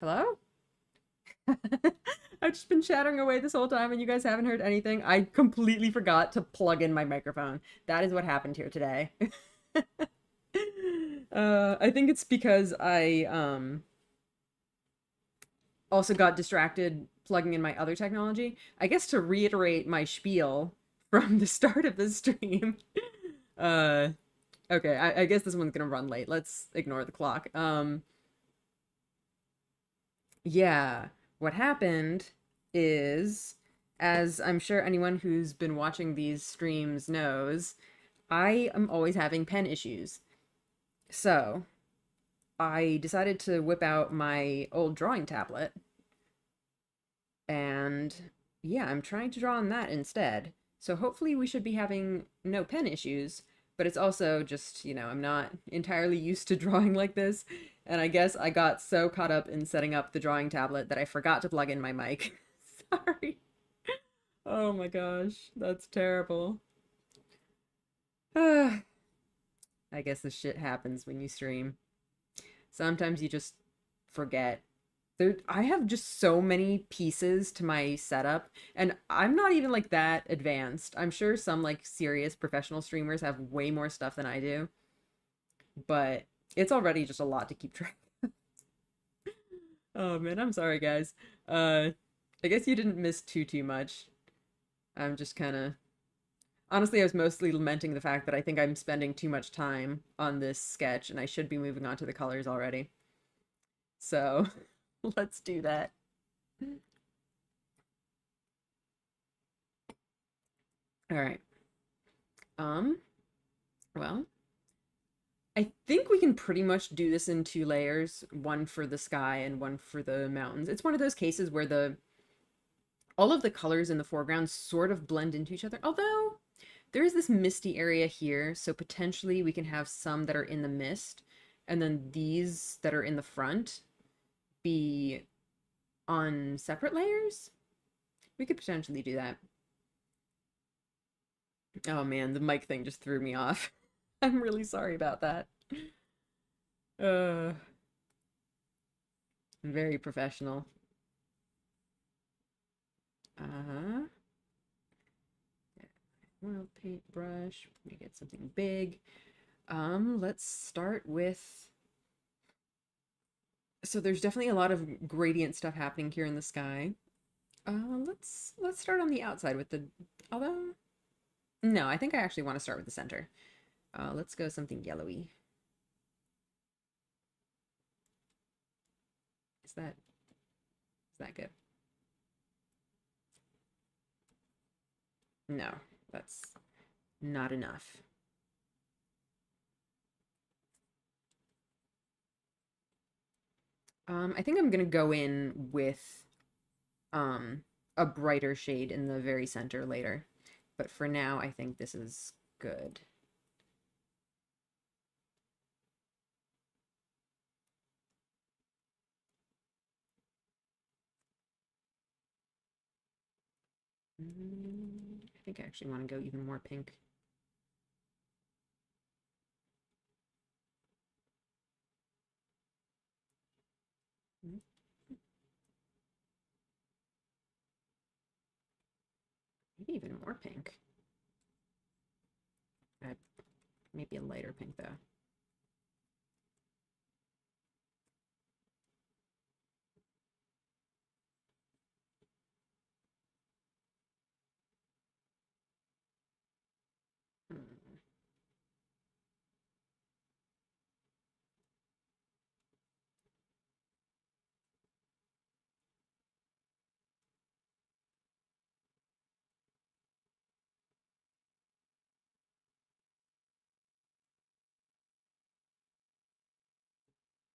Hello? I've just been chattering away this whole time and you guys haven't heard anything. I completely forgot to plug in my microphone. That is what happened here today. I think it's because I also got distracted plugging in my other technology. I guess to reiterate my spiel from the start of the stream. Uh okay, I guess this one's gonna run late. Let's ignore the clock. Yeah, what happened is, as I'm sure anyone who's been watching these streams knows, I am always having pen issues. So I decided to whip out my old drawing tablet, and yeah, I'm trying to draw on that instead. So hopefully we should be having no pen issues, but it's also just, I'm not entirely used to drawing like this, and I guess I got so caught up in setting up the drawing tablet that I forgot to plug in my mic. Sorry. Oh my gosh, that's terrible. I guess this shit happens when you stream. Sometimes you just forget. I have just so many pieces to my setup, and I'm not even like that advanced. I'm sure some like serious professional streamers have way more stuff than I do, but it's already just a lot to keep track. Oh man, I'm sorry guys. Uh I guess you didn't miss too much. I'm just kind of honestly, I was mostly lamenting the fact that I think I'm spending too much time on this sketch and I should be moving on to the colors already. So, let's do that. All right. Um, well, I think we can pretty much do this in two layers, one for the sky and one for the mountains. It's one of those cases where the all of the colors in the foreground sort of blend into each other. Although there is this misty area here, so potentially we can have some that are in the mist, and then these that are in the front be on separate layers. We could potentially do that. Oh man, the mic thing just threw me off. I'm really sorry about that. Uh, very professional. Uh-huh. Oil paintbrush. We get something big. Let's start with. So there's definitely a lot of gradient stuff happening here in the sky. Let's start on the outside with the. Although, no, I think I actually want to start with the center. Let's go something yellowy. Is that good? No, that's not enough. I think I'm gonna go in with um a brighter shade in the very center later. But for now, I think this is good. I think I actually want to go even more pink. Maybe even more pink. Maybe a lighter pink though.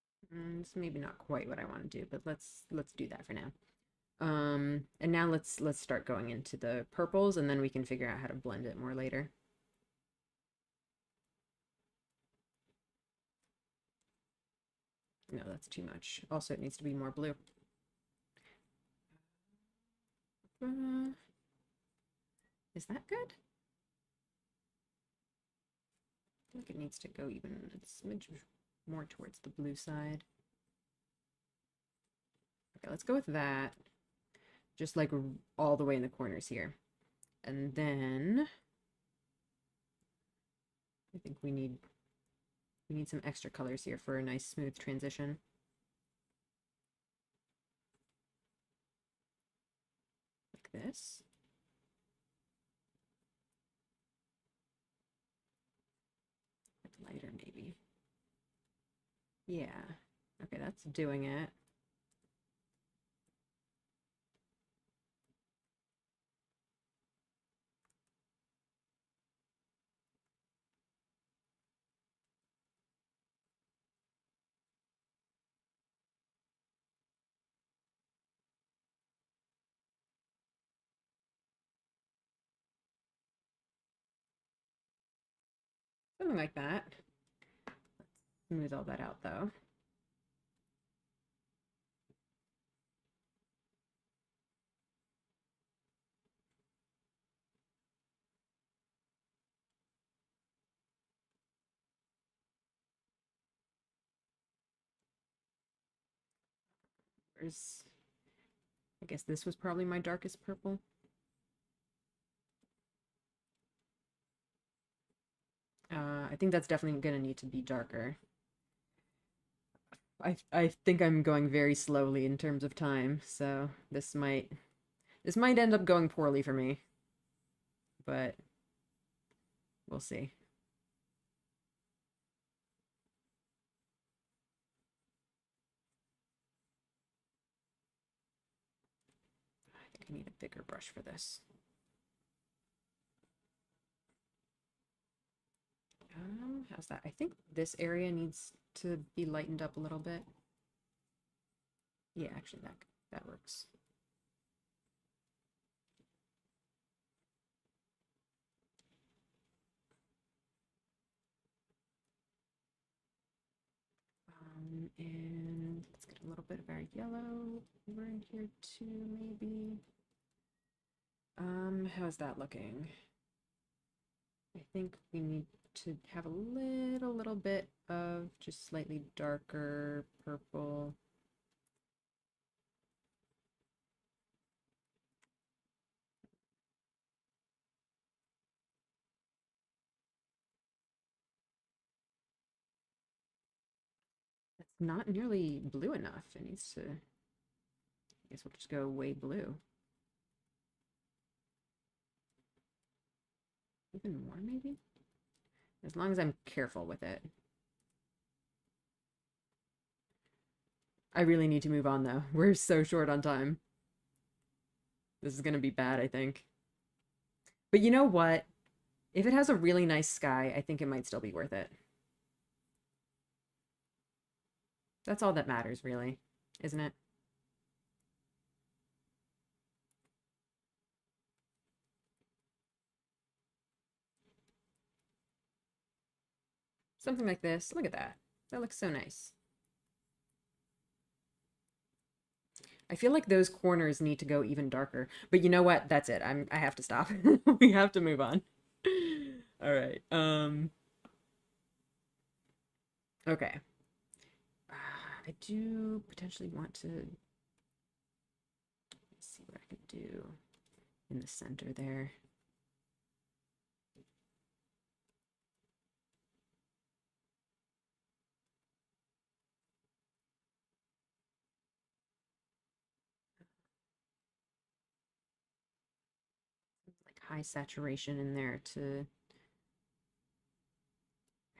Hmm. It's maybe not quite what I want to do, but let's do that for now. And now let's start going into the purples, and then we can figure out how to blend it more later. No, that's too much. Also, it needs to be more blue. Is that good? I think it needs to go even a smidge more towards the blue side. Okay, let's go with that. Just like all the way in the corners here. And then I think we need some extra colors here for a nice smooth transition. Like this. Lighter maybe. Yeah. Okay, that's doing it. Something like that. Let's smooth all that out though. There's, I guess this was probably my darkest purple. I think that's definitely gonna need to be darker. I think I'm going very slowly in terms of time, so this might end up going poorly for me. But we'll see. I think I need a bigger brush for this. How's that? I think this area needs to be lightened up a little bit. Yeah, actually that works. And let's get a little bit of our yellow over in here too, maybe. How's that looking? I think we need to have a little bit of just slightly darker purple. That's not nearly blue enough. It needs to, I guess we'll just go way blue. Even more, maybe? As long as I'm careful with it. I really need to move on, though. We're so short on time. This is gonna be bad, I think. But you know what? If it has a really nice sky, I think it might still be worth it. That's all that matters, really, isn't it? Something like this. Look at that. That looks so nice. I feel like those corners need to go even darker. But you know what? That's it. I have to stop. We have to move on. All right. Okay. I do potentially want to see what I could do in the center there. Like high saturation in there to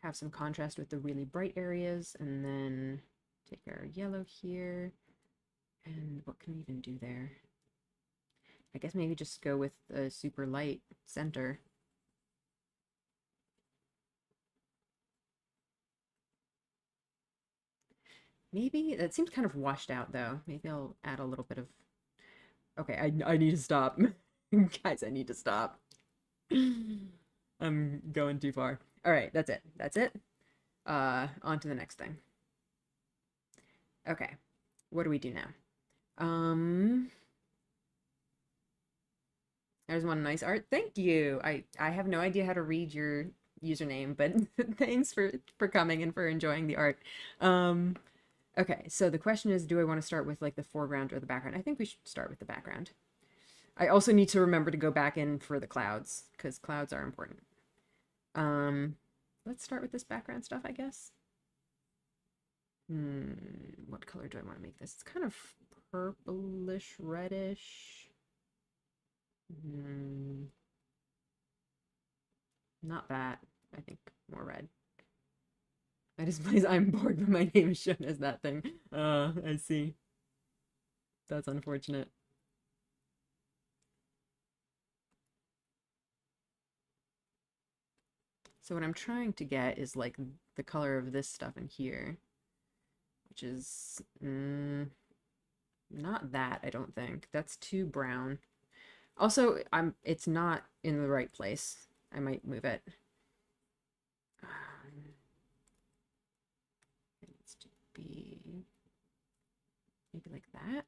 have some contrast with the really bright areas, and then take our yellow here. And what can we even do there? I guess maybe just go with a super light center. Maybe that seems kind of washed out though. Maybe I'll add a little bit of. Okay, I need to stop. Guys, I need to stop. I'm going too far. All right, that's it. That's it. On to the next thing. Okay. What do we do now? There's one nice art. Thank you. I have no idea how to read your username, but thanks for coming and for enjoying the art. Okay, so the question is, do I want to start with like the foreground or the background? I think we should start with the background. I also need to remember to go back in for the clouds because clouds are important. Um, let's start with this background stuff, I guess. What color do I want to make this? It's kind of purplish, reddish. Not that. I think more red. I just plays I'm bored, but my name is shown as that thing. I see. That's unfortunate. So what I'm trying to get is like the color of this stuff in here, which is not that, I don't think. That's too brown. Also, it's not in the right place. I might move it. It needs to be maybe like that.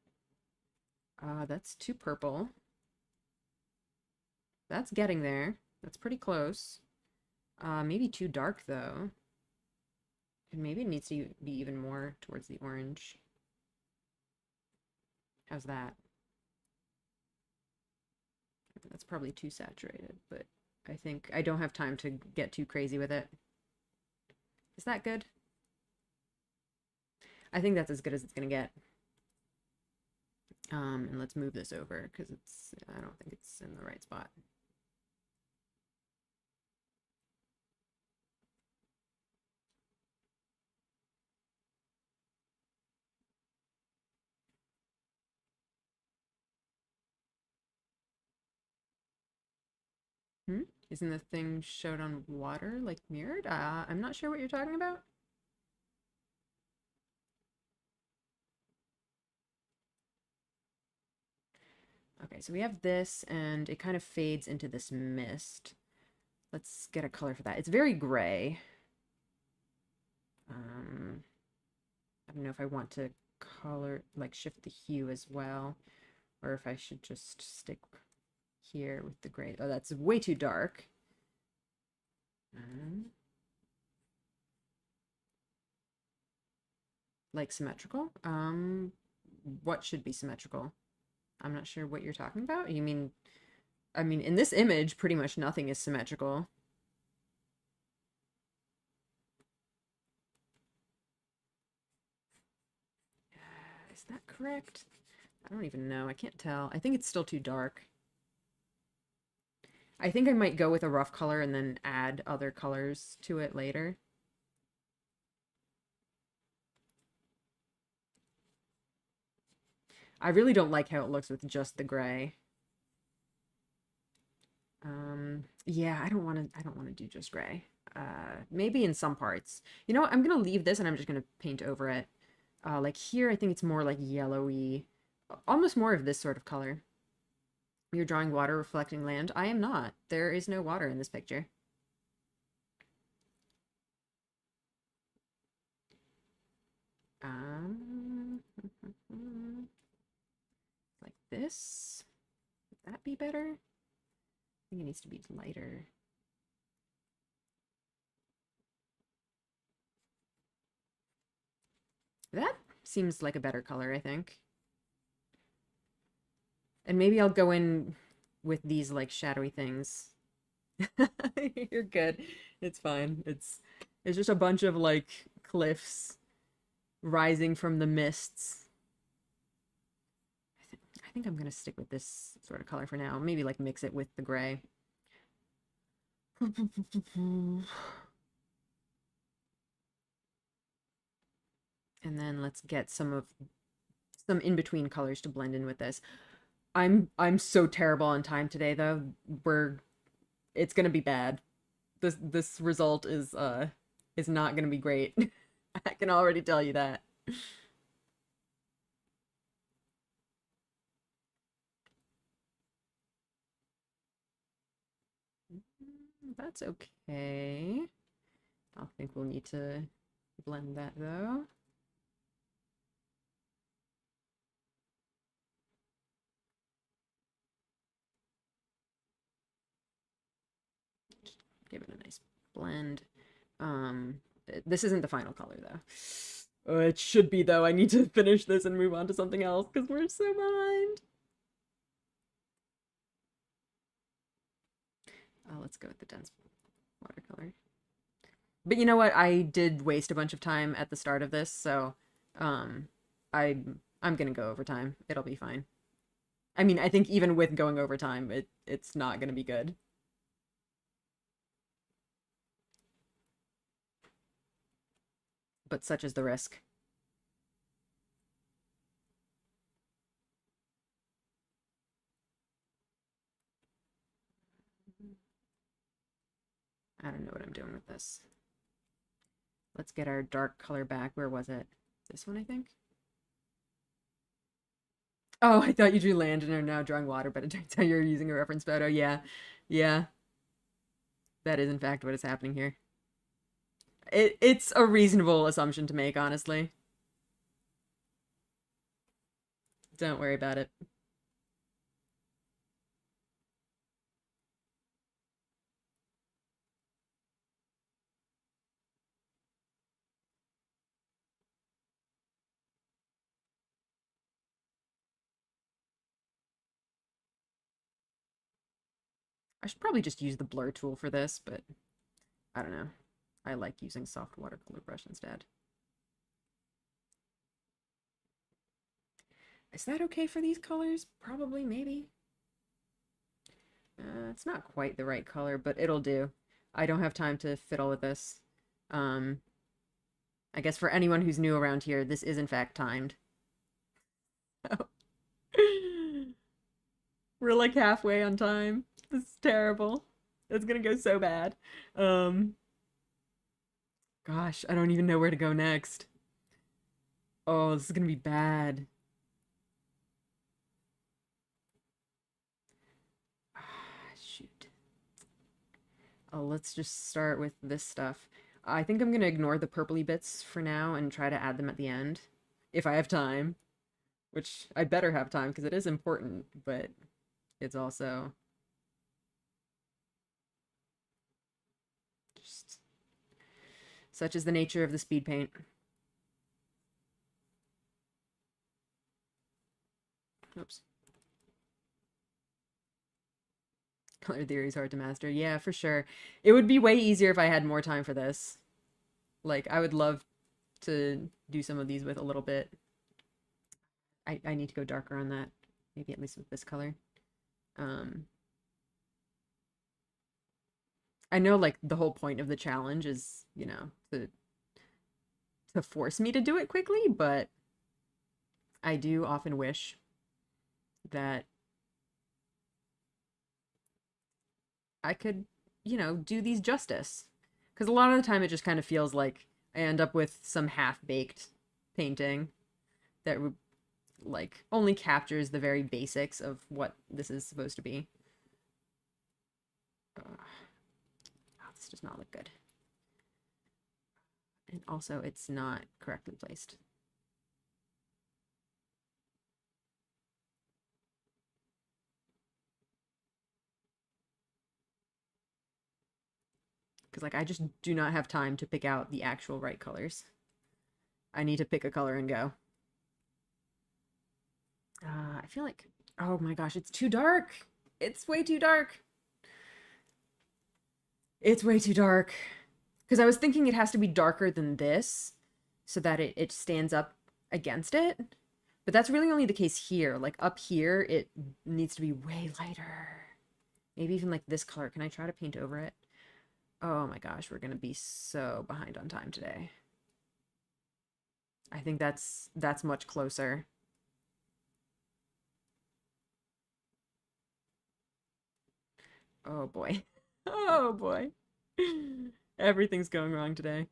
That's too purple. That's getting there. That's pretty close. Maybe too dark though. And maybe it needs to be even more towards the orange. How's that? That's probably too saturated, but I think I don't have time to get too crazy with it. Is that good? I think that's as good as it's gonna get. And let's move this over because I don't think it's in the right spot. Isn't the thing showed on water, like mirrored? I'm not sure what you're talking about. Okay, so we have this, and it kind of fades into this mist. Let's get a color for that. It's very gray. I don't know if I want to color, like shift the hue as well, or if I should just stick here with the gray. Oh, that's way too dark. Like symmetrical? What should be symmetrical? I'm not sure what you're talking about. You mean, I mean, in this image, pretty much nothing is symmetrical. Is that correct? I don't even know. I can't tell. I think it's still too dark. I think I might go with a rough color and then add other colors to it later. I really don't like how it looks with just the gray. Yeah, I don't want to do just gray. Maybe in some parts. You know what? I'm gonna leave this and I'm just gonna paint over it. Like here, I think it's more like yellowy, almost more of this sort of color. You're drawing water reflecting land. I am not. There is no water in this picture. Like this. Would that be better? I think it needs to be lighter. That seems like a better color, I think. And maybe I'll go in with these like shadowy things. You're good. It's fine. It's just a bunch of like cliffs rising from the mists. I think I'm gonna stick with this sort of color for now. Maybe like mix it with the gray. And then let's get some in-between colors to blend in with this. I'm so terrible on time today though. It's gonna be bad. This result is not gonna be great. I can already tell you that. That's okay. I think we'll need to blend that though. Give it a nice blend. This isn't the final color though. It should be, though. I need to finish this and move on to something else because we're so behind. Let's go with the dense watercolor. But you know what? I did waste a bunch of time at the start of this, so um, I'm gonna go over time. It'll be fine. I mean, I think even with going over time, it's not gonna be good. But such is the risk. I don't know what I'm doing with this. Let's get our dark color back. Where was it? This one, I think. Oh, I thought you drew land and are now drawing water, but it turns out you're using a reference photo. Yeah. Yeah. That is in fact what is happening here. It's a reasonable assumption to make, honestly. Don't worry about it. I should probably just use the blur tool for this, but I don't know. I like using soft watercolor brush instead. Is that okay for these colors? Probably, maybe. It's not quite the right color, but it'll do. I don't have time to fiddle with this. Um, I guess for anyone who's new around here, this is in fact timed. We're like halfway on time. This is terrible. It's gonna go so bad. Um, Gosh, I don't even know where to go next. Oh, this is gonna be bad. Shoot. Oh, let's just start with this stuff. I think I'm gonna ignore the purpley bits for now and try to add them at the end. If I have time. Which I better have time because it is important, but it's also just such is the nature of the speed paint. Oops. Color theory is hard to master. Yeah, for sure. It would be way easier if I had more time for this. Like, I would love to do some of these with a little bit. I need to go darker on that. Maybe at least with this color. I know, like, the whole point of the challenge is, you know, to force me to do it quickly, but I do often wish that I could, you know, do these justice. Because a lot of the time it just kind of feels like I end up with some half-baked painting that like only captures the very basics of what this is supposed to be. Oh, this does not look good. And also it's not correctly placed. Because like I just do not have time to pick out the actual right colors. I need to pick a color and go. I feel like, oh my gosh, it's too dark. It's way too dark. It's way too dark. Because I was thinking it has to be darker than this so that it stands up against it. But that's really only the case here. Like up here, it needs to be way lighter. Maybe even like this color. Can I try to paint over it? Oh my gosh, we're gonna be so behind on time today. I think that's much closer. Oh boy. Oh boy. Everything's going wrong today.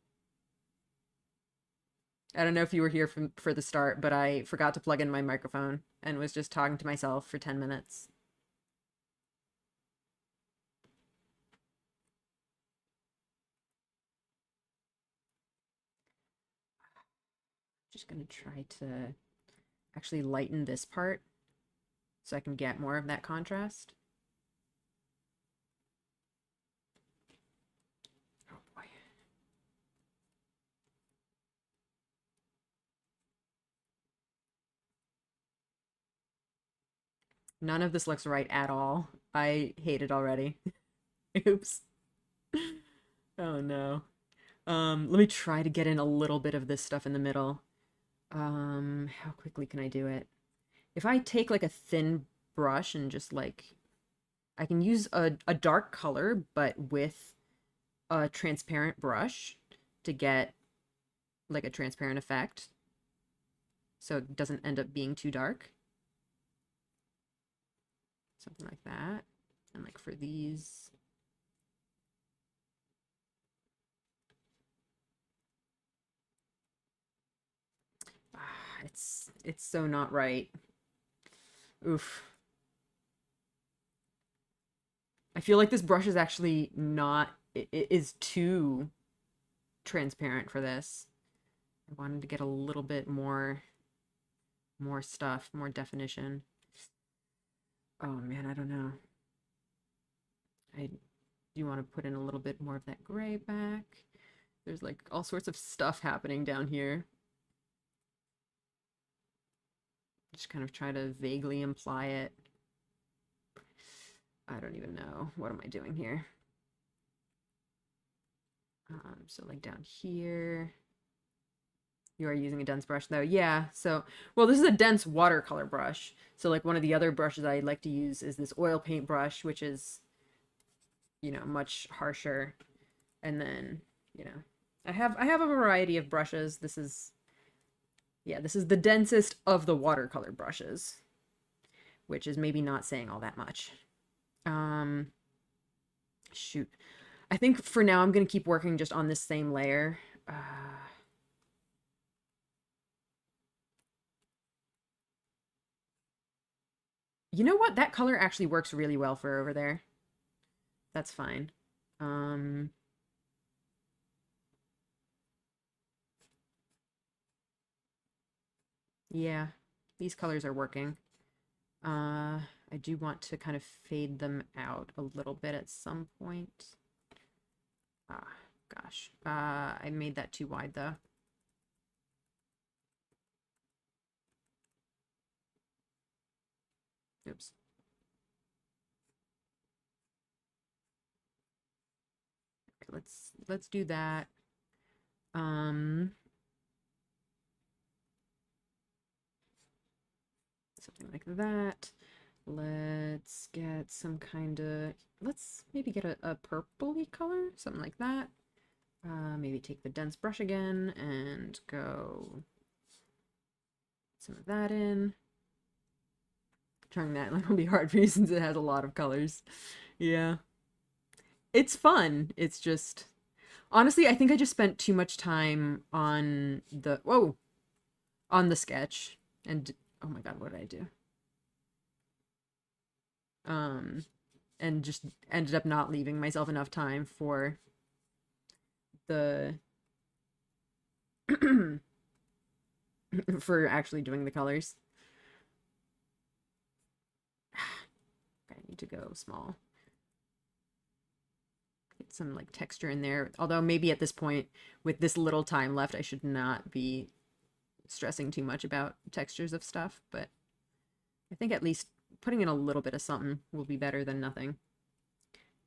I don't know if you were here for the start, but I forgot to plug in my microphone and was just talking to myself for 10 minutes. Just gonna try to actually lighten this part so I can get more of that contrast. Oh boy. None of this looks right at all. I hate it already. Oops. Oh no. Let me try to get in a little bit of this stuff in the middle. How quickly can I do it? If I take like a thin brush and just like, I can use a dark color, but with a transparent brush to get like a transparent effect. So it doesn't end up being too dark. Something like that. And like for these, it's so not right. Oof. I feel like this brush is actually not, it is too transparent for this. I wanted to get a little bit more stuff, more definition. Oh man, I don't know. I do want to put in a little bit more of that gray back. There's like all sorts of stuff happening down here. Just kind of try to vaguely imply it. I don't even know. What am I doing here? So like down here. You are using a dense brush though. Yeah, so, well, this is a dense watercolor brush. So like one of the other brushes I like to use is this oil paint brush, which is, you know, much harsher. And then, you know, I have a variety of brushes. This is, yeah, this is the densest of the watercolor brushes, which is maybe not saying all that much. Shoot. I think for now I'm going to keep working just on this same layer. You know what? That color actually works really well for over there. That's fine. Yeah, these colors are working. I do want to kind of fade them out a little bit at some point. Ah, gosh. I made that too wide though. Oops. Okay, let's do that. Something like that. Let's get some kind of, let's maybe get a purpley color, something like that. Maybe take the dense brush again and go some of that in. Trying that will be hard for you since it has a lot of colors. Yeah. It's fun. It's just, honestly, I think I just spent too much time on the, whoa, on the sketch. And, oh my God, what did I do? And just ended up not leaving myself enough time for the for actually doing the colors. I need to go small. Get some like texture in there. Although maybe at this point, with this little time left, I should not be stressing too much about textures of stuff, but I think at least putting in a little bit of something will be better than nothing.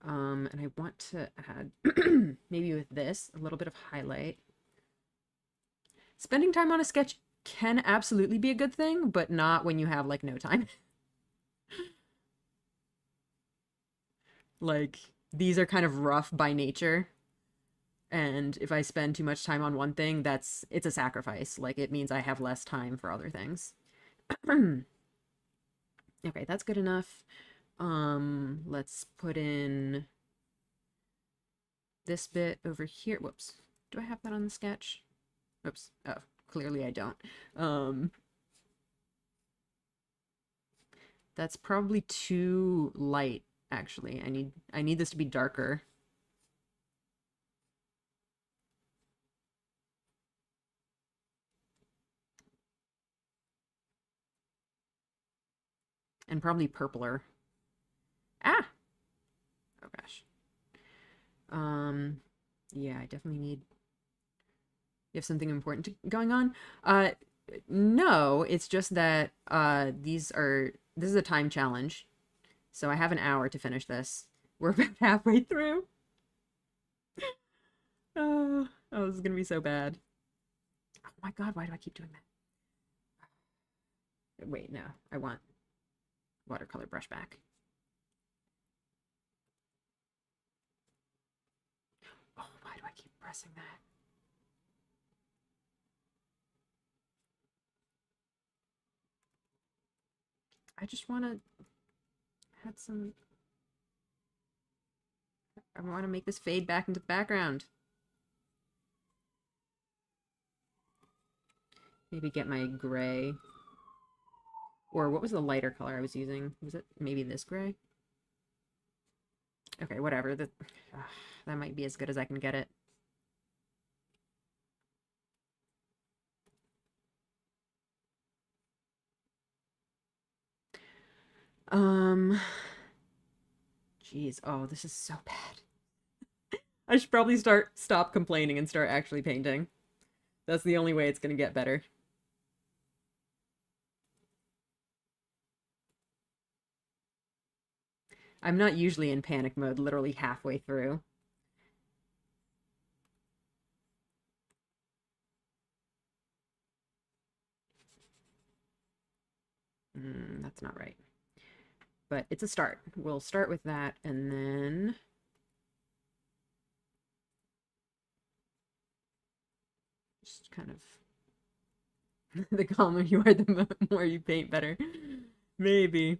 And I want to add, maybe with this, a little bit of highlight. Spending time on a sketch can absolutely be a good thing, but not when you have, like, no time. Like, these are kind of rough by nature. And if I spend too much time on one thing, it's a sacrifice. Like, it means I have less time for other things. Okay, that's good enough. Let's put in this bit over here. Whoops. Do I have that on the sketch? Oops. Oh, clearly I don't. That's probably too light, actually. I need this to be darker. And probably purpler. Ah! Oh gosh. Yeah, I definitely need. You have something important going on? No, it's just that these are this is a time challenge, so I have an hour to finish this. We're about halfway through. Oh, this is gonna be so bad. Oh my God, why do I keep doing that? Wait, no, I want watercolor brush back. Oh, why do I keep pressing that? I just want to add some... I want to make this fade back into the background. Maybe get my gray. Or what was the lighter color I was using? Was it maybe this gray? Okay, whatever. That might be as good as I can get it. Jeez. Oh, this is so bad. I should probably stop complaining and start actually painting. That's the only way it's gonna get better. I'm not usually in panic mode literally halfway through. That's not right. But it's a start. We'll start with that, and then... just kind of... the calmer you are, the more you paint better. Maybe.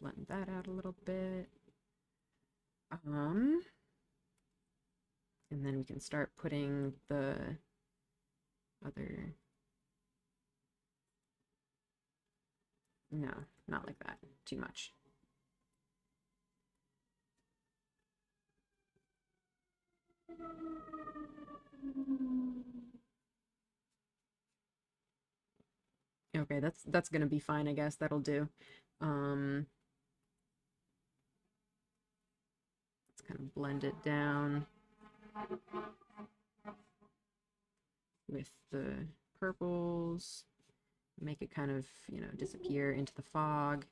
Blend that out a little bit. And then we can start putting the other... No, not like that. Too much. Okay, that's gonna be fine, I guess. That'll do. Let's kind of blend it down with the purples. Make it kind of, you know, disappear into the fog.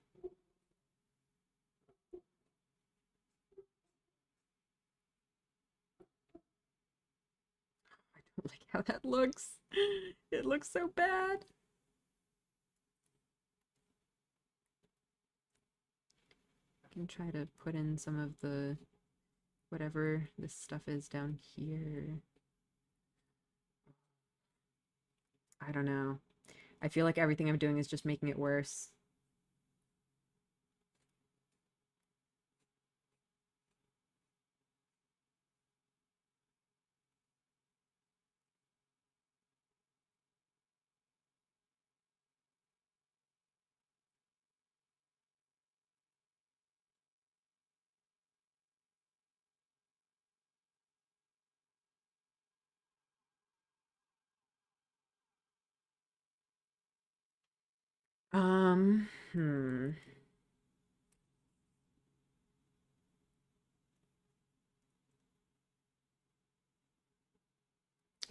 I don't like how that looks. It looks so bad. I can try to put in some of the whatever this stuff is down here. I don't know. I feel like everything I'm doing is just making it worse. Hmm.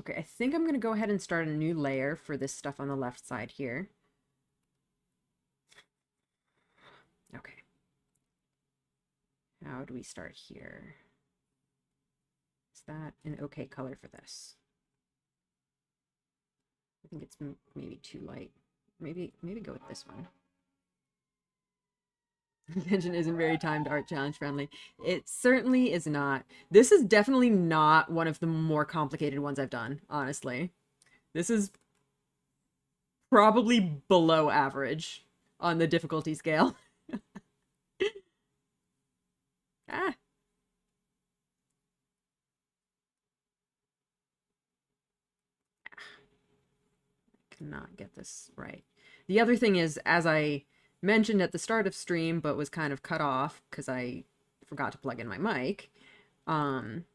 Okay, I think I'm gonna go ahead and start a new layer for this stuff on the left side here. Okay. How do we start here? Is that an okay color for this? I think it's maybe too light. Maybe go with this one. Genshin isn't very timed art challenge friendly. It certainly is not. This is definitely not one of the more complicated ones I've done, honestly. This is probably below average on the difficulty scale. Ah. I cannot get this right. The other thing is, as I mentioned at the start of stream, but was kind of cut off because I forgot to plug in my mic, I'm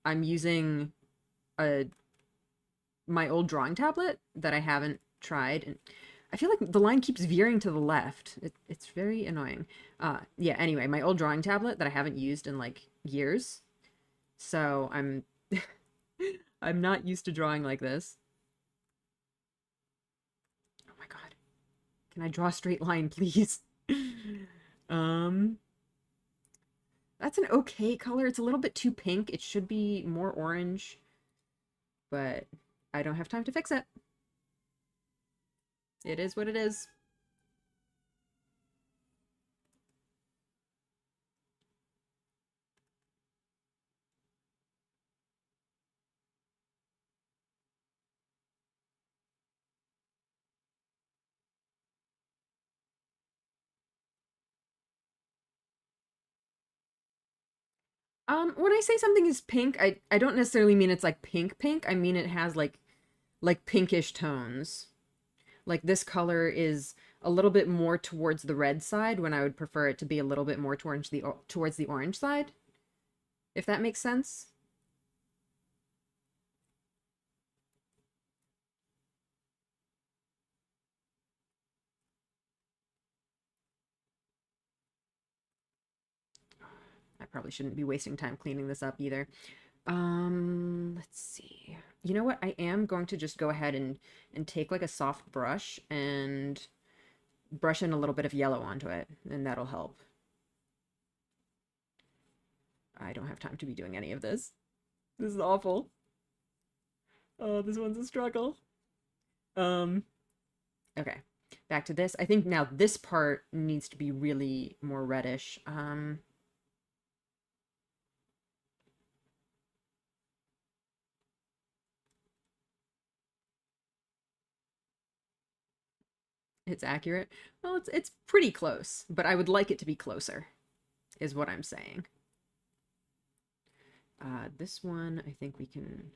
using my old drawing tablet that I haven't tried. And I feel like the line keeps veering to the left. It's very annoying. Yeah, anyway, my old drawing tablet that I haven't used in like years. So I'm not used to drawing like this. Oh my God. Can I draw a straight line, please? Um, that's an okay color. It's a little bit too pink. It should be more orange, but I don't have time to fix it. It is what it is. When I say something is pink, I don't necessarily mean it's like pink pink. I mean it has like pinkish tones. Like this color is a little bit more towards the red side when I would prefer it to be a little bit more towards the orange side, if that makes sense. I probably shouldn't be wasting time cleaning this up either. Let's see. You know what? I am going to just go ahead and take like a soft brush and brush in a little bit of yellow onto it, and that'll help. I don't have time to be doing any of this. This is awful. Oh, this one's a struggle. Um, okay. Back to this. I think now this part needs to be really more reddish. It's accurate. Well, it's pretty close, but I would like it to be closer, is what I'm saying. This one, I think we can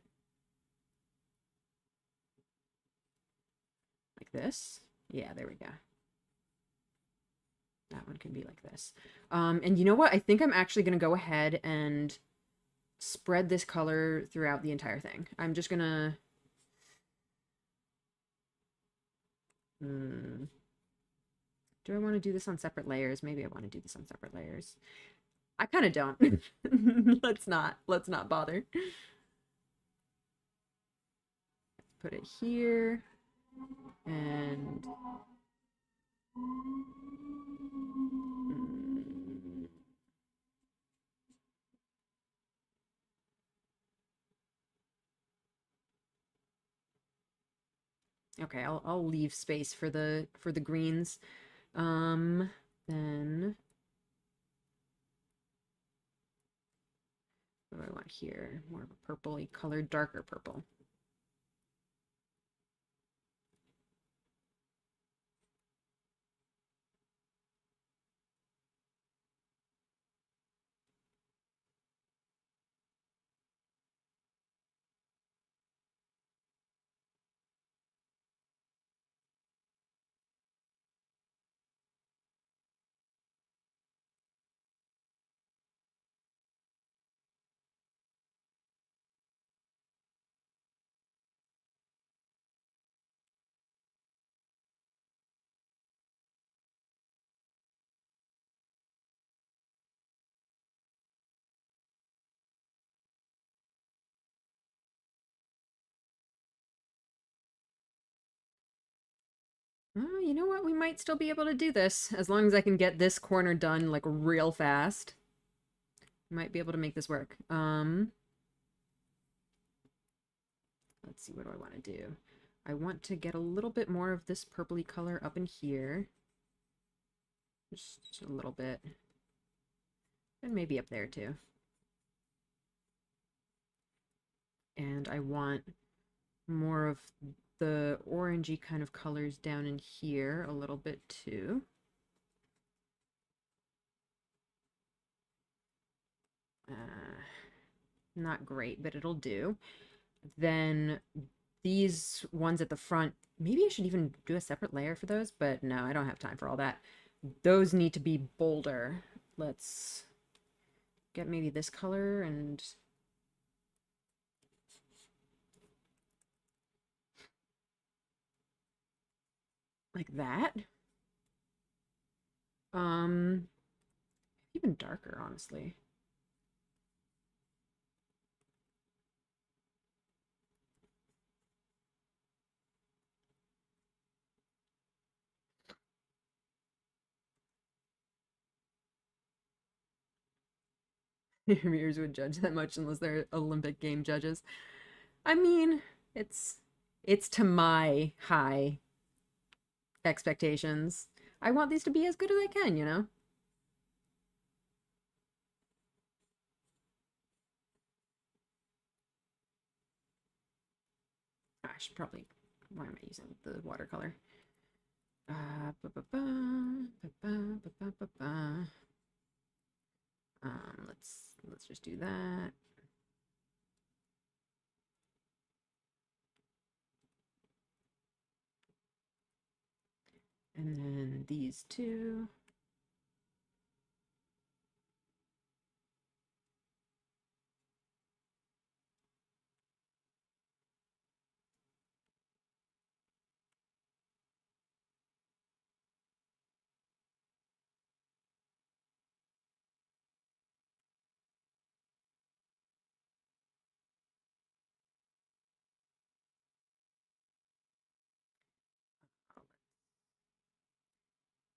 like this. Yeah, there we go. That one can be like this. And you know what? I think I'm actually going to go ahead and spread this color throughout the entire thing. I'm just going to... Do I want to do this on separate layers? Maybe I want to do this on separate layers. I kind of don't. Let's not. Let's not bother. Put it here. And... Okay, I'll leave space for the greens. Then what do I want here? More of a purpley colored, darker purple. You know what? We might still be able to do this as long as I can get this corner done like real fast. Might be able to make this work. Let's see, what do I want to do? I want to get a little bit more of this purpley color up in here. Just a little bit. And maybe up there too. And I want more of the orangey kind of colors down in here a little bit too. Not great, but it'll do. Then these ones at the front, maybe I should even do a separate layer for those, but no, I don't have time for all that. Those need to be bolder. Let's get maybe this color and... Like that. Um, even darker, honestly. Mirrors would judge that much unless they're Olympic game judges. I mean, it's it's to my high expectations. I want these to be as good as I can, you know? I should probably. Why am I using the watercolor? Ba, ba, ba, ba, ba, ba, ba, ba, ba. Let's just do that. And then these two.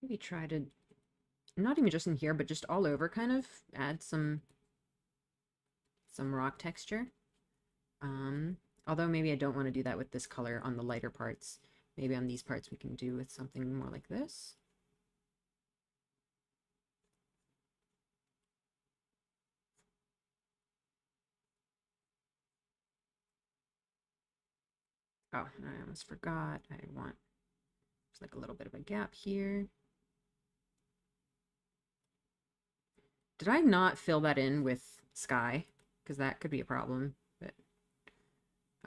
Maybe try to, not even just in here, but just all over, kind of add some rock texture. Although maybe I don't want to do that with this color on the lighter parts. Maybe on these parts we can do with something more like this. Oh, I almost forgot. I want just like a little bit of a gap here. Did I not fill that in with sky? Because that could be a problem, but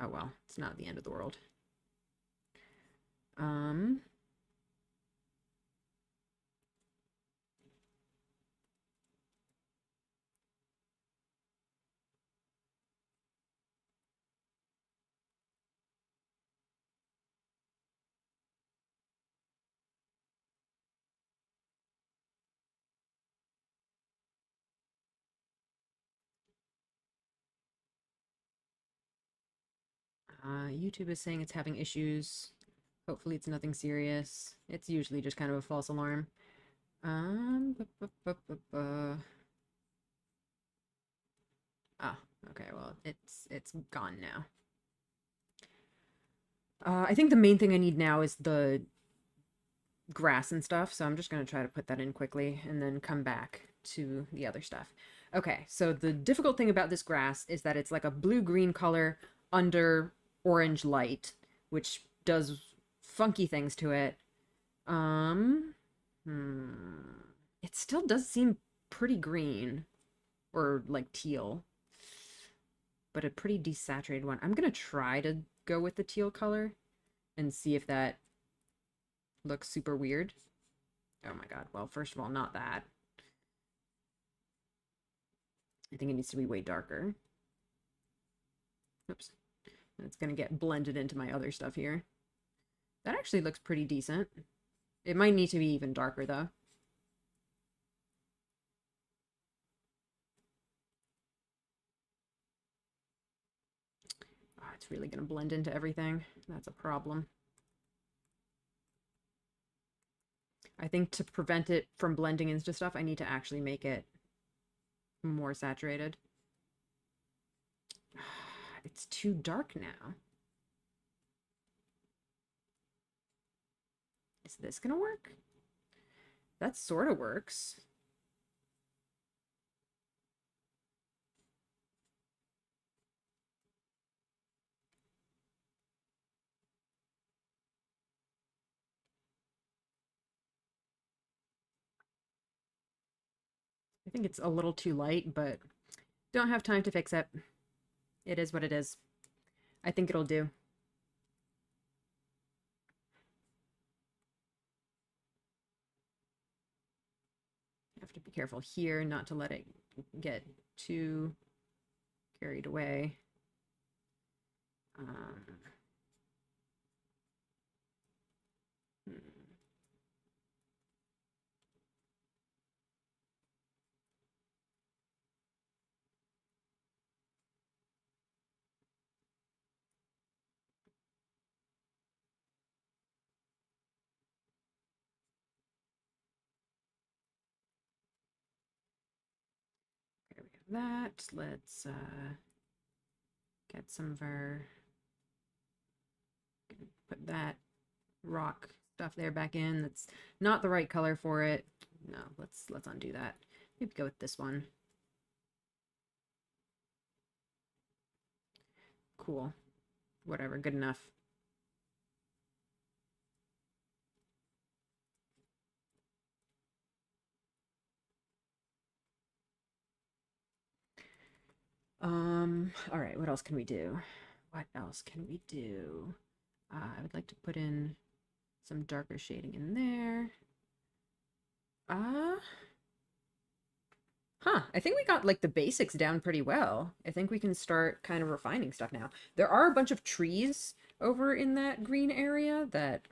oh well, it's not the end of the world. Um, YouTube is saying it's having issues. Hopefully it's nothing serious. It's usually just kind of a false alarm. Bu- bu- bu- bu- bu. Oh, okay, well, it's gone now. I think the main thing I need now is the grass and stuff, so I'm just going to try to put that in quickly and then come back to the other stuff. Okay, so the difficult thing about this grass is that it's like a blue-green color under orange light, which does funky things to it. Um, It still does seem pretty green or like teal, but a pretty desaturated one. I'm gonna try to go with the teal color and see if that looks super weird. Oh my god. Well, first of all, not that. I think it needs to be way darker. Oops. It's gonna get blended into my other stuff here. That actually looks pretty decent. It might need to be even darker though. Oh, it's really gonna blend into everything. That's a problem. I think to prevent it from blending into stuff, I need to actually make it more saturated. It's too dark now. Is this gonna work? That sort of works. I think it's a little too light, but don't have time to fix it. It is what it is. I think it'll do. Have to be careful here not to let it get too carried away. Um, that. Let's get some of our, put that rock stuff there back in. That's not the right color for it. No, let's undo that. Maybe go with this one. Cool. Whatever, good enough. All right, what else can we do? What else can we do? I would like to put in some darker shading in there. I think we got like the basics down pretty well. I think we can start kind of refining stuff now. There are a bunch of trees over in that green area that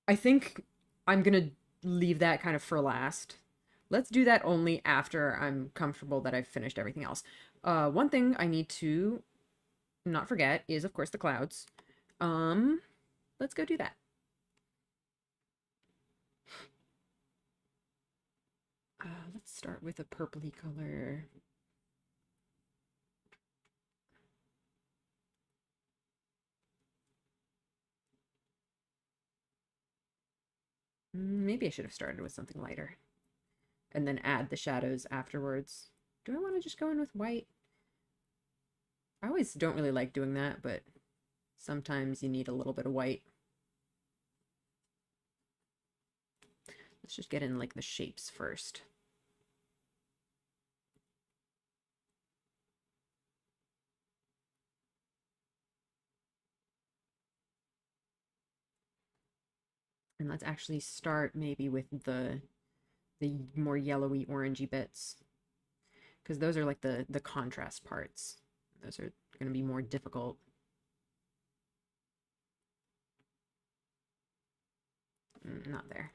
I think I'm gonna leave that kind of for last. Let's do that only after I'm comfortable that I've finished everything else. One thing I need to not forget is, of course, the clouds. Let's go do that. Let's start with a purpley color. Maybe I should have started with something lighter and then add the shadows afterwards. Do I want to just go in with white? I always don't really like doing that, but sometimes you need a little bit of white. Let's just get in like the shapes first. And let's actually start maybe with the more yellowy orangey bits, because those are like the contrast parts. Those are going to be more difficult. Not there.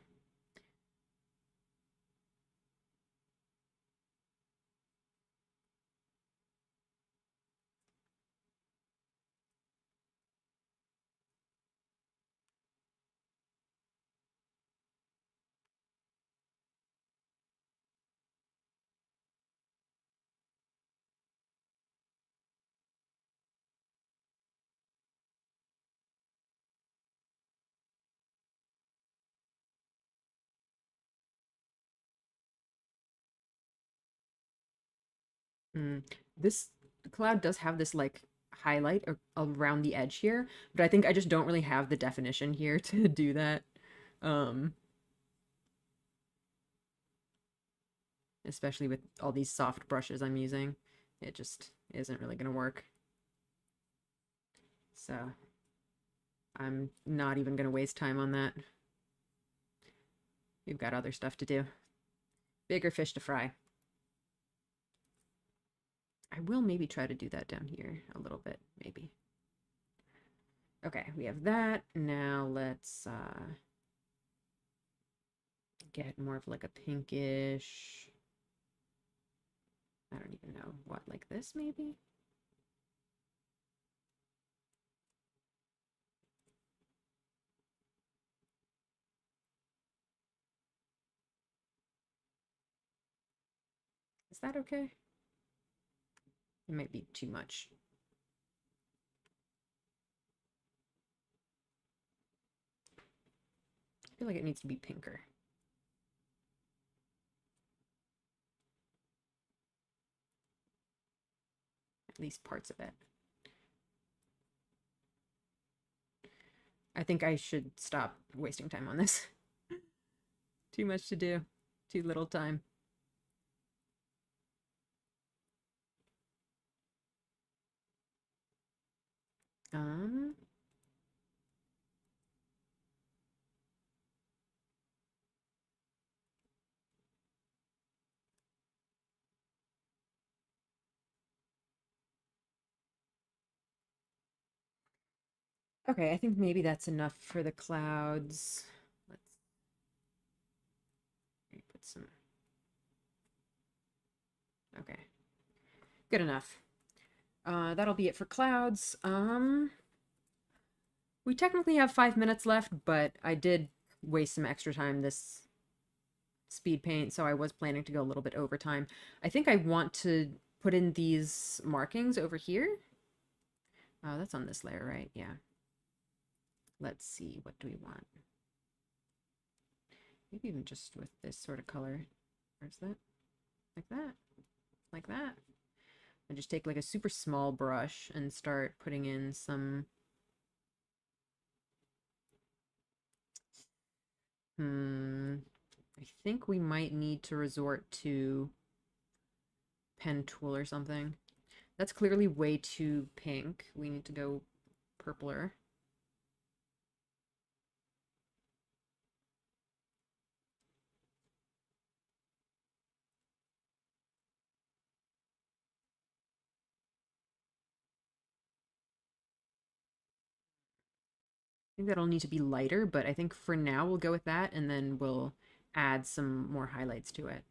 This cloud does have this like highlight around the edge here, but I think I just don't really have the definition here to do that. Especially with all these soft brushes I'm using. It just isn't really going to work. So I'm not even going to waste time on that. We've got other stuff to do. Bigger fish to fry. I will maybe try to do that down here a little bit, maybe. Okay, we have that. Now let's get more of like a pinkish, I don't even know what, like this maybe? Is that okay? It might be too much. I feel like it needs to be pinker. At least parts of it. I think I should stop wasting time on this. Too much to do. Too little time. Okay, I think maybe that's enough for the clouds. Let's put some. Okay, good enough. That'll be it for clouds. We technically have 5 minutes left, but I did waste some extra time this speed paint, so I was planning to go a little bit over time. I think I want to put in these markings over here. Oh, that's on this layer, right? Yeah. Let's see, what do we want? Maybe even just with this sort of color. Where's that? Like that. Like that. I just take like a super small brush and start putting in some... I think we might need to resort to pen tool or something. That's clearly way too pink. We need to go purpler. I think that'll need to be lighter, but I think for now we'll go with that, and then we'll add some more highlights to it.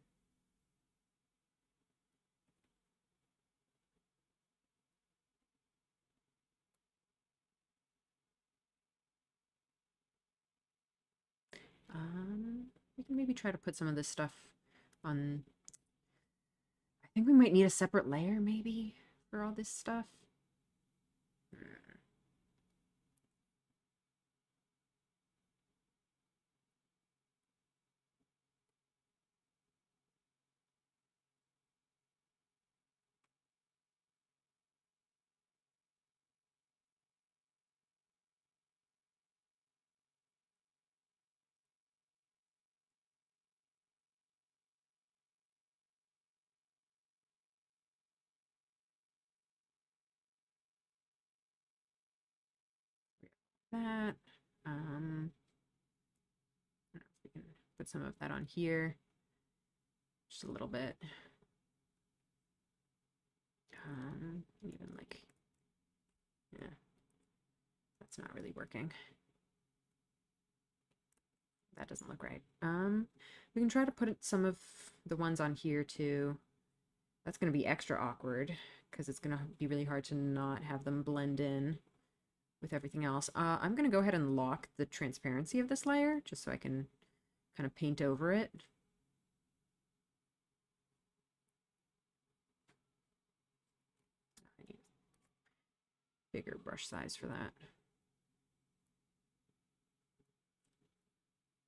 We can maybe try to put some of this stuff on... I think we might need a separate layer, maybe, for all this stuff. That. I don't know if we can put some of that on here. Just a little bit. Even like, yeah, that's not really working. That doesn't look right. We can try to put some of the ones on here too. That's going to be extra awkward because it's going to be really hard to not have them blend in with everything else. I'm going to go ahead and lock the transparency of this layer just so I can kind of paint over it. I need a bigger brush size for that.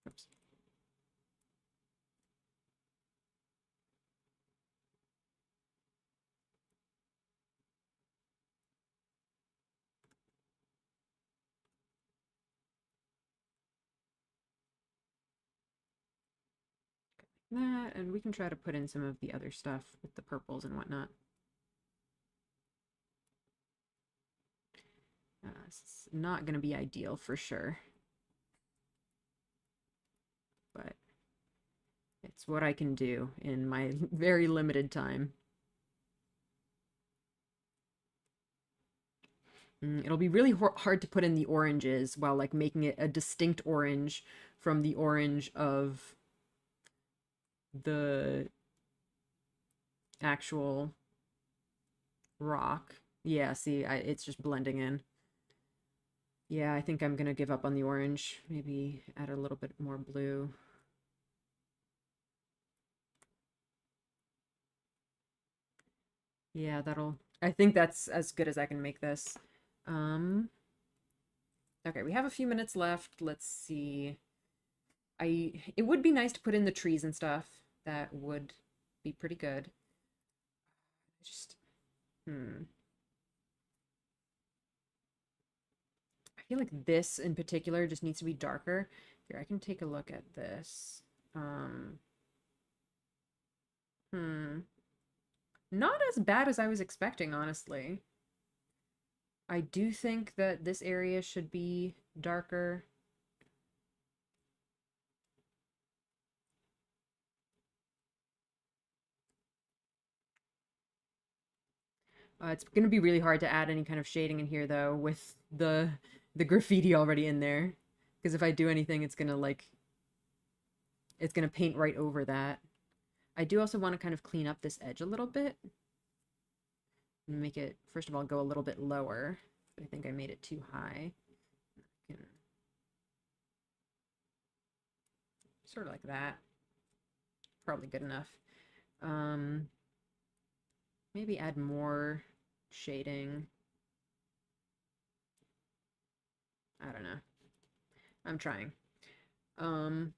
Oops. That, and we can try to put in some of the other stuff with the purples and whatnot. It's not going to be ideal for sure, but it's what I can do in my very limited time. It'll be really hard to put in the oranges while like making it a distinct orange from the orange of the actual rock. Yeah, see, it's just blending in. Yeah, I think I'm gonna give up on the orange. Maybe add a little bit more blue. Yeah, I think that's as good as I can make this. Okay, we have a few minutes left. Let's see. It would be nice to put in the trees and stuff. That would be pretty good. Just, I feel like this in particular just needs to be darker. Here, I can take a look at this. Not as bad as I was expecting, honestly. I do think that this area should be darker. It's going to be really hard to add any kind of shading in here, though, with the graffiti already in there. Because if I do anything, it's going to, like... It's going to paint right over that. I do also want to kind of clean up this edge a little bit. Make it, first of all, go a little bit lower. I think I made it too high. Sort of like that. probably good enough. Um, Maybe add more shading. I don't know. I'm trying. Um,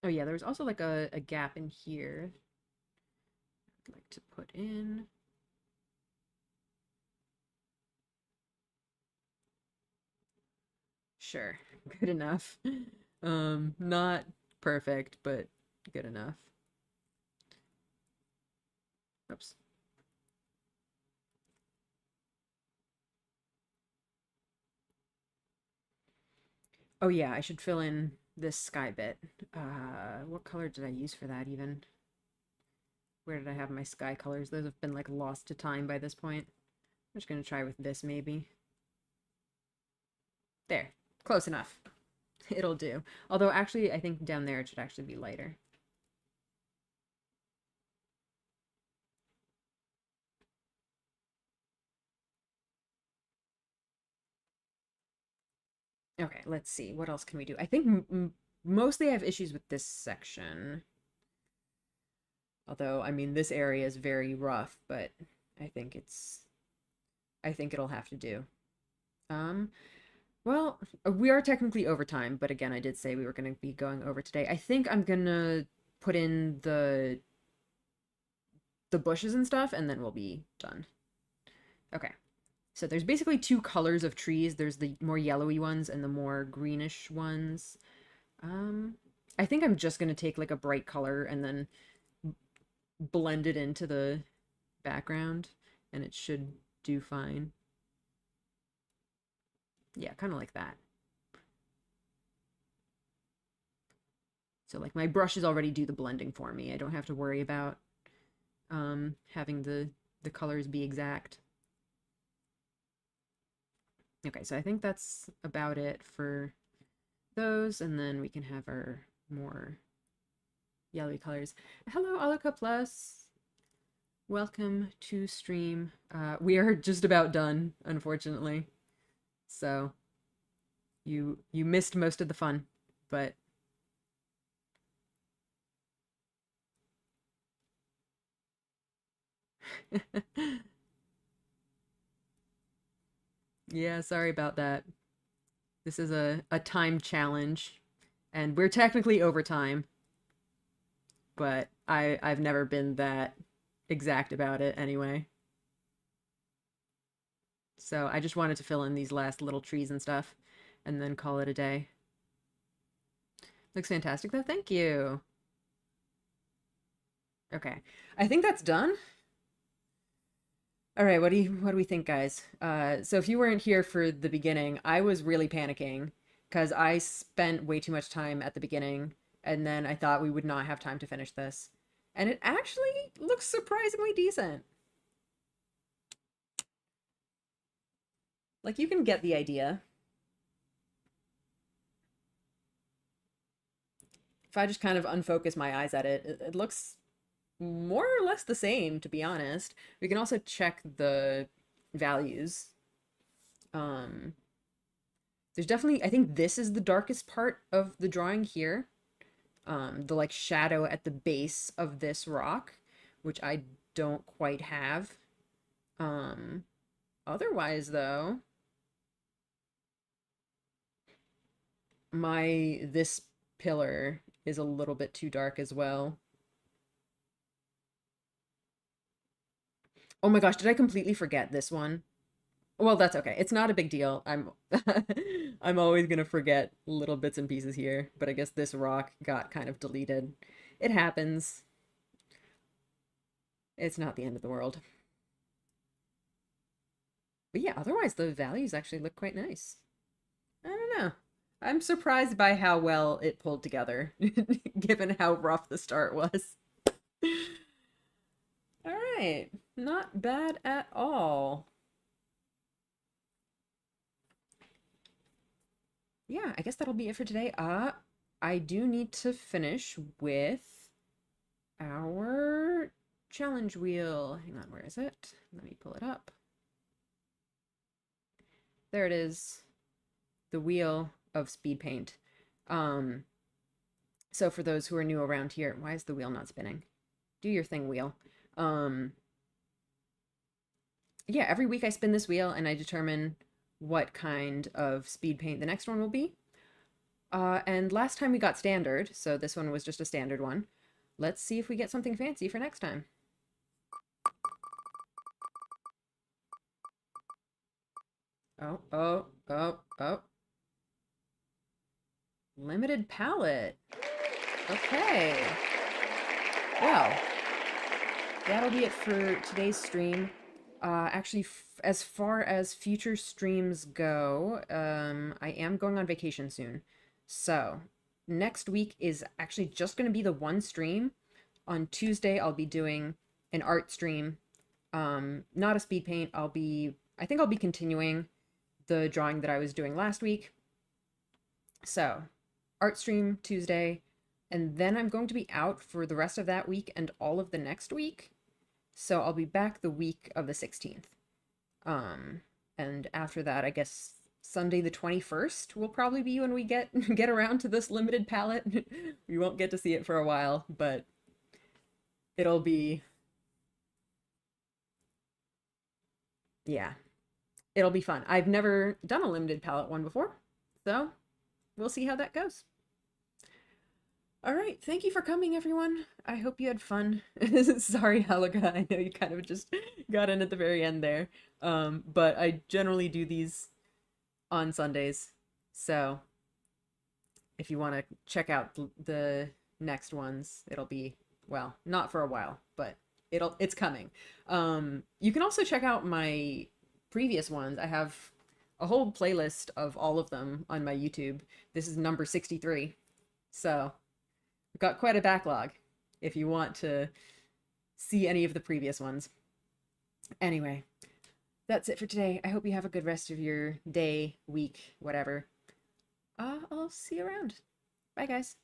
oh yeah, there's also like a gap in here I'd like to put in. Sure, good enough. Not perfect, but good enough. Oops. Oh yeah, I should fill in this sky bit. What color did I use for that even? Where did I have my sky colors? Those have been like lost to time by this point. I'm just gonna try with this maybe. There, close enough. It'll do. Although actually, I think down there it should actually be lighter. Okay, let's see. What else can we do? I think mostly I have issues with this section. Although, I mean, this area is very rough, but I think I think it'll have to do. Um, well, we are technically overtime, but again, I did say we were going to be going over today. I think I'm gonna put in the bushes and stuff, and then we'll be done. Okay. So there's basically two colors of trees. There's the more yellowy ones and the more greenish ones. Um, I think I'm just gonna take like a bright color and then blend it into the background, and it should do fine. Yeah, kind of like that. So like my brushes already do the blending for me. I don't have to worry about having the colors be exact. Okay, so I think that's about it for those, and then we can have our more yellowy colors. Hello, Alaka Plus. Welcome to stream. We are just about done, unfortunately. So you missed most of the fun, but yeah, sorry about that. This is a time challenge, and we're technically overtime, but I've never been that exact about it anyway. So I just wanted to fill in these last little trees and stuff, and then call it a day. Looks fantastic though. Thank you. Okay. I think that's done. All right, what do we think, guys? So if you weren't here for the beginning, I was really panicking because I spent way too much time at the beginning, and then I thought we would not have time to finish this. And it actually looks surprisingly decent. Like you can get the idea. If I just kind of unfocus my eyes at it, it looks more or less the same, to be honest. We can also check the values. Um, there's definitely, I think this is the darkest part of the drawing here. The like shadow at the base of this rock, which I don't quite have. Um, Otherwise though, this pillar is a little bit too dark as well. Oh my gosh, did I completely forget this one? Well, that's okay. It's not a big deal. I'm always gonna forget little bits and pieces here, but I guess this rock got kind of deleted. It happens. It's not the end of the world. But yeah, otherwise the values actually look quite nice. I don't know. I'm surprised by how well it pulled together, given how rough the start was. All right, not bad at all. Yeah, I guess that'll be it for today. I do need to finish with our challenge wheel. Hang on, where is it? Let me pull it up. There it is. The wheel of speed paint. So for those who are new around here, why is the wheel not spinning? Do your thing, wheel. Yeah, every week I spin this wheel and I determine what kind of speed paint the next one will be. And last time we got standard, so this one was just a standard one. Let's see if we get something fancy for next time. Oh, oh, oh, oh. Limited palette. Okay. Well, that'll be it for today's stream. Actually, as far as future streams go, I am going on vacation soon. So, next week is actually just going to be the one stream. On Tuesday, I'll be doing an art stream. Not a speed paint. I think I'll be continuing the drawing that I was doing last week. So, art stream Tuesday, and then I'm going to be out for the rest of that week and all of the next week. So I'll be back the week of the 16th. And after that, I guess Sunday the 21st will probably be when we get around to this limited palette. We won't get to see it for a while, but it'll be, yeah, it'll be fun. I've never done a limited palette one before, so we'll see how that goes. All right, thank you for coming, everyone. I hope you had fun. Sorry, Halaga, I know you kind of just got in at the very end there. But I generally do these on Sundays, so if you want to check out the next ones, it'll be, well, not for a while, but it's coming. You can also check out my previous ones. I have a whole playlist of all of them on my YouTube. This is number 63, so I've got quite a backlog if you want to see any of the previous ones. Anyway, that's it for today. I hope you have a good rest of your day, week, whatever. I'll see you around. Bye, guys.